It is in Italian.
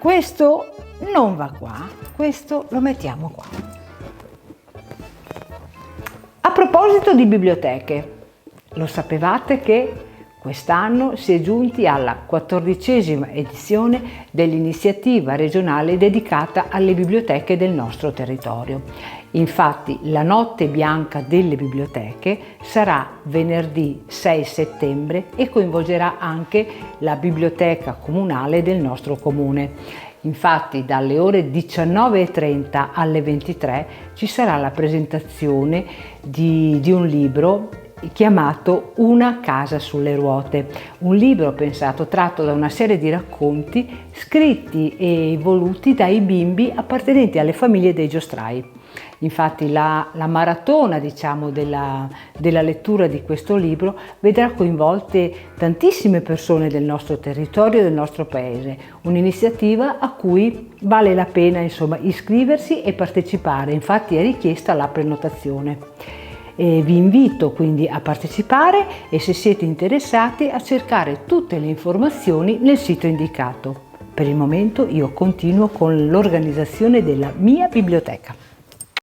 questo non va qua, questo lo mettiamo qua. A proposito di biblioteche, lo sapevate che quest'anno si è giunti alla 14ª edizione dell'iniziativa regionale dedicata alle biblioteche del nostro territorio. Infatti la Notte Bianca delle Biblioteche sarà venerdì 6 settembre e coinvolgerà anche la biblioteca comunale del nostro comune. Infatti dalle ore 19:30 alle 23 ci sarà la presentazione di un libro chiamato Una casa sulle ruote, un libro pensato, tratto da una serie di racconti scritti e voluti dai bimbi appartenenti alle famiglie dei giostrai. Infatti la maratona, diciamo, della lettura di questo libro vedrà coinvolte tantissime persone del nostro territorio e del nostro paese, un'iniziativa a cui vale la pena, insomma, iscriversi e partecipare. Infatti è richiesta la prenotazione. Vi invito quindi a partecipare e, se siete interessati, a cercare tutte le informazioni nel sito indicato. Per il momento io continuo con l'organizzazione della mia biblioteca.